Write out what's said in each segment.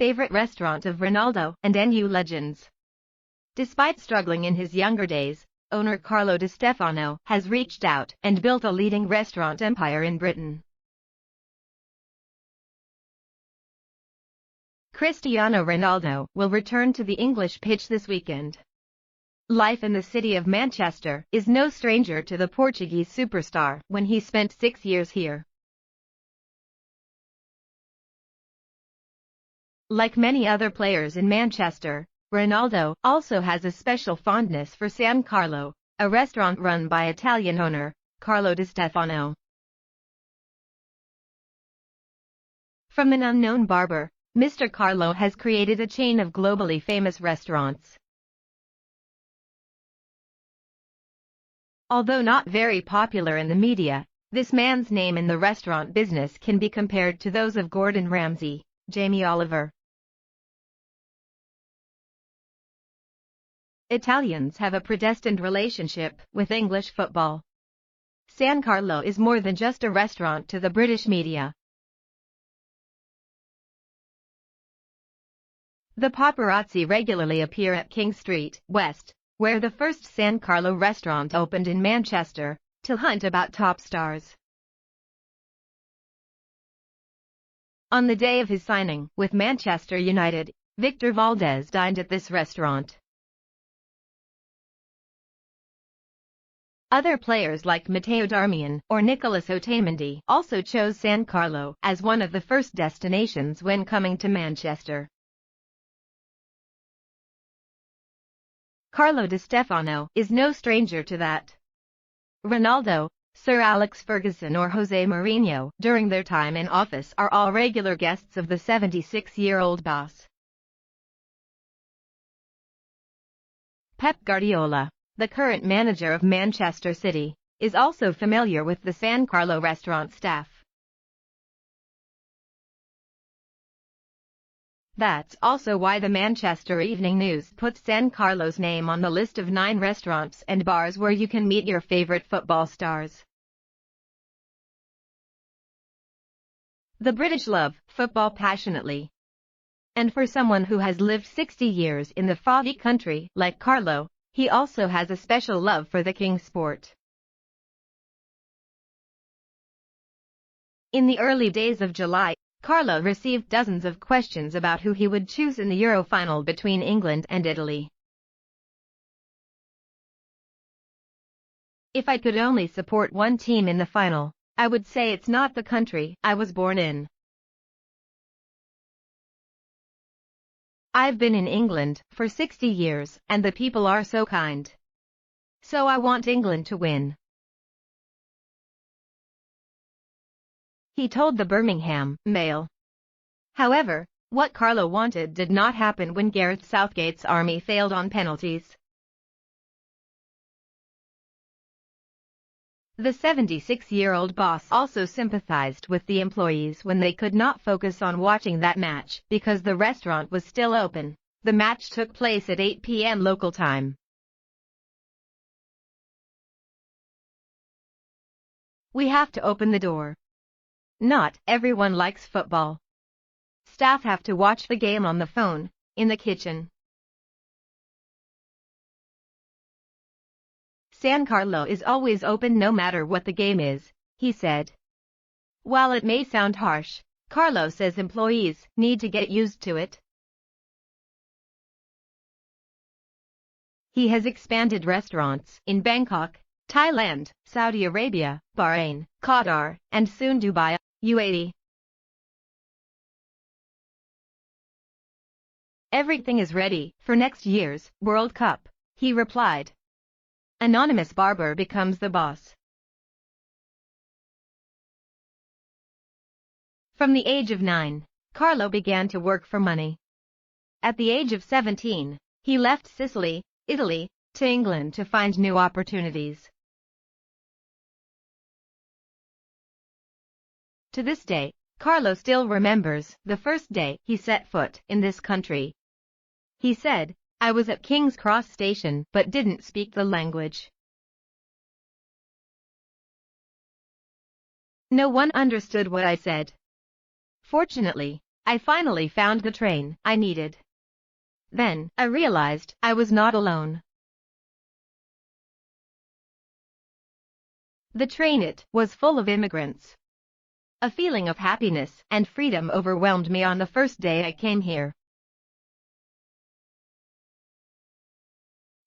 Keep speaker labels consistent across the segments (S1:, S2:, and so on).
S1: favorite restaurant of Ronaldo and MU legends. Despite struggling in his younger days, owner Carlo Distefano has reached out and built a leading restaurant empire in Britain. Cristiano Ronaldo will return to the English pitch this weekend. Life in the city of Manchester is no stranger to the Portuguese superstar when he spent 6 years here. Like many other players in Manchester, Ronaldo also has a special fondness for San Carlo, a restaurant run by Italian owner Carlo Distefano. From an unknown barber, Mr. Carlo has created a chain of globally famous restaurants. Although not very popular in the media, this man's name in the restaurant business can be compared to those of Gordon Ramsay, Jamie Oliver. Italians have a predestined relationship with English football. San Carlo is more than just a restaurant to the British media. The paparazzi regularly appear at King Street, West, where the first San Carlo restaurant opened in Manchester, to hunt about top stars. On the day of his signing with Manchester United, Victor Valdez dined at this restaurant. Other players like Matteo Darmian or Nicolas Otamendi also chose San Carlo as one of the first destinations when coming to Manchester. Carlo Distefano is no stranger to that. Ronaldo, Sir Alex Ferguson or Jose Mourinho, during their time in office, are all regular guests of the 76-year-old boss. Pep Guardiola, the current manager of Manchester City, is also familiar with the San Carlo restaurant staff. That's also why the Manchester Evening News puts San Carlo's name on the list of 9 restaurants and bars where you can meet your favorite football stars. The British love football passionately. And for someone who has lived 60 years in the foggy country like Carlo, he also has a special love for the king's sport. In the early days of July, Carlo received dozens of questions about who he would choose in the Euro final between England and Italy. If I could only support one team in the final, I would say it's not the country I was born in. I've been in England for 60 years and the people are so kind. So I want England to win. He told the Birmingham Mail. However, what Carlo wanted did not happen when Gareth Southgate's army failed on penalties. The 76-year-old boss also sympathized with the employees when they could not focus on watching that match because the restaurant was still open. The match took place at 8 p.m. local time. We have to open the door. Not everyone likes football. Staff have to watch the game on the phone, in the kitchen. San Carlo is always open no matter what the game is, he said. While it may sound harsh, Carlo says employees need to get used to it. He has expanded restaurants in Bangkok, Thailand, Saudi Arabia, Bahrain, Qatar, and soon Dubai, UAE. Everything is ready for next year's World Cup, he replied. Anonymous barber becomes the boss. From the age of 9, Carlo began to work for money. At the age of 17, he left Sicily, Italy, to England to find new opportunities. To this day, Carlo still remembers the first day he set foot in this country. He said, I was at King's Cross Station but didn't speak the language. No one understood what I said. Fortunately, I finally found the train I needed. Then, I realized I was not alone. The train it was full of immigrants. A feeling of happiness and freedom overwhelmed me on the first day I came here.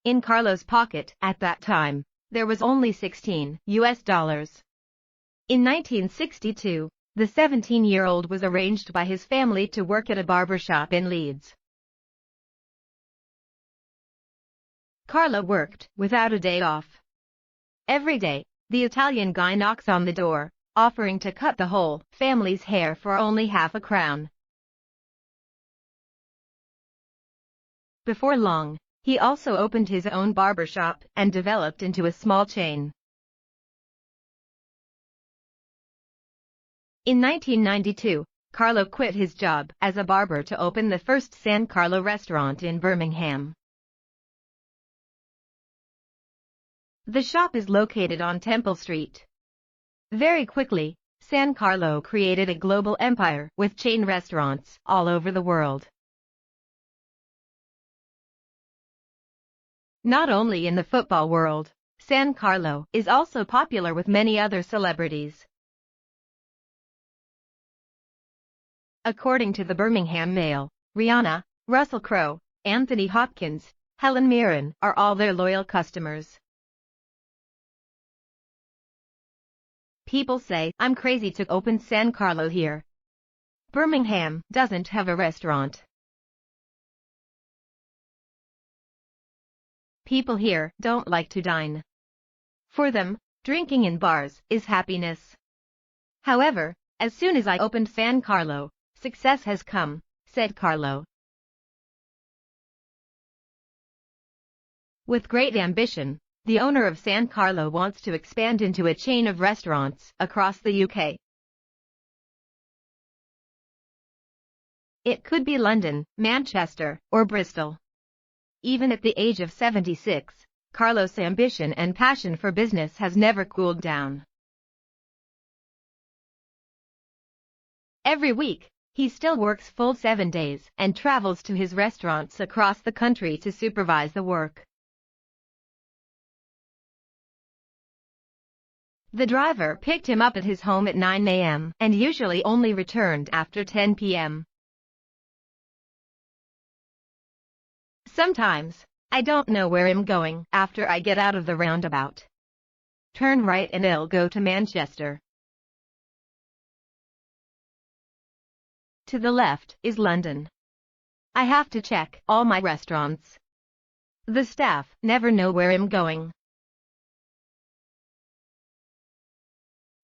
S1: In Carlo's pocket, at that time, there was only $16. In 1962, the 17-year-old was arranged by his family to work at a barber shop in Leeds. Carlo worked without a day off. Every day, the Italian guy knocks on the door, offering to cut the whole family's hair for only half a crown. Before long, he also opened his own barber shop and developed into a small chain. In 1992, Carlo quit his job as a barber to open the first San Carlo restaurant in Birmingham. The shop is located on Temple Street. Very quickly, San Carlo created a global empire with chain restaurants all over the world. Not only in the football world, San Carlo is also popular with many other celebrities. According to the Birmingham Mail, Rihanna, Russell Crowe, Anthony Hopkins, Helen Mirren are all their loyal customers. People say I'm crazy to open San Carlo here. Birmingham doesn't have a restaurant. People here don't like to dine. For them, drinking in bars is happiness. However, as soon as I opened San Carlo, success has come, said Carlo. With great ambition, the owner of San Carlo wants to expand into a chain of restaurants across the UK. It could be London, Manchester, or Bristol. Even at the age of 76, Carlo's ambition and passion for business has never cooled down. Every week, he still works full 7 days and travels to his restaurants across the country to supervise the work. The driver picked him up at his home at 9 a.m. and usually only returned after 10 p.m. Sometimes, I don't know where I'm going after I get out of the roundabout. Turn right and I'll go to Manchester. To the left is London. I have to check all my restaurants. The staff never know where I'm going.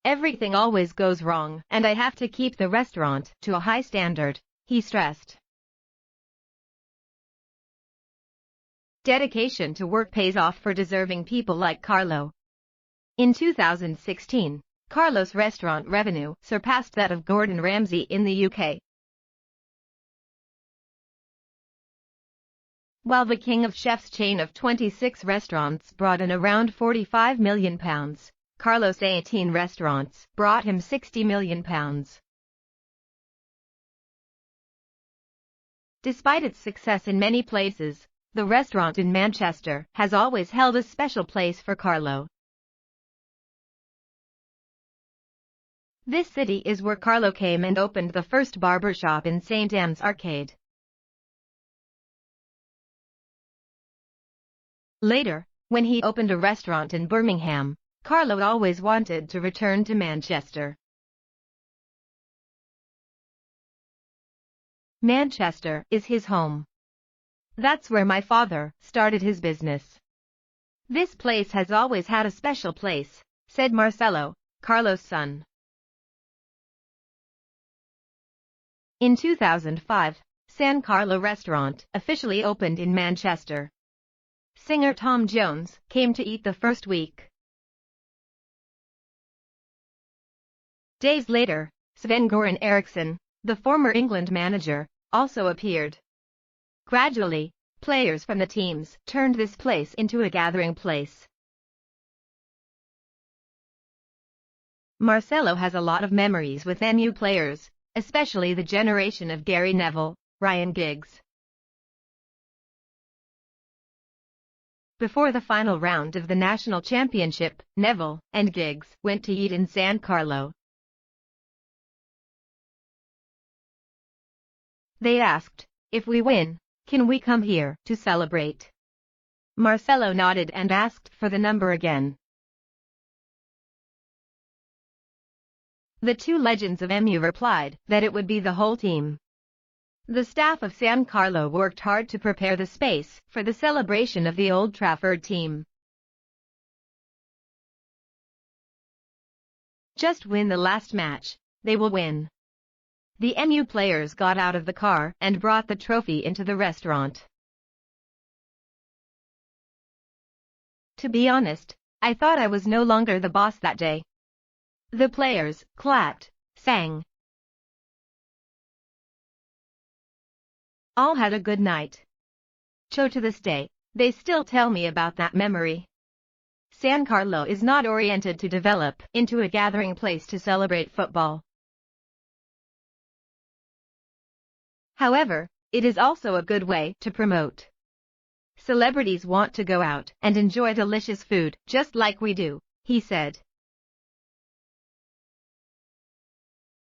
S1: Everything always goes wrong, and I have to keep the restaurant to a high standard, he stressed. Dedication to work pays off for deserving people like Carlo. In 2016, Carlo's restaurant revenue surpassed that of Gordon Ramsay in the UK. While the King of Chefs chain of 26 restaurants brought in around £45 million, Carlo's 18 restaurants brought him £60 million. Despite its success in many places, the restaurant in Manchester has always held a special place for Carlo. This city is where Carlo came and opened the first barber shop in St. Anne's Arcade. Later, when he opened a restaurant in Birmingham, Carlo always wanted to return to Manchester. Manchester is his home. That's where my father started his business. This place has always had a special place, said Marcello, Carlo's son. In 2005, San Carlo restaurant officially opened in Manchester. Singer Tom Jones came to eat the first week. Days later, Sven-Göran Eriksson, the former England manager, also appeared. Gradually, players from the teams turned this place into a gathering place. Marcelo has a lot of memories with MU players, especially the generation of Gary Neville, Ryan Giggs. Before the final round of the national championship, Neville and Giggs went to eat in San Carlo. They asked, "If we win, can we come here to celebrate?" Marcelo nodded and asked for the number again. The two legends of MU replied that it would be the whole team. The staff of San Carlo worked hard to prepare the space for the celebration of the Old Trafford team. Just win the last match, they will win. The MU players got out of the car and brought the trophy into the restaurant. To be honest, I thought I was no longer the boss that day. The players clapped, sang. All had a good night. To this day, they still tell me about that memory. San Carlo is not oriented to develop into a gathering place to celebrate football. However, it is also a good way to promote. Celebrities want to go out and enjoy delicious food, just like we do, he said.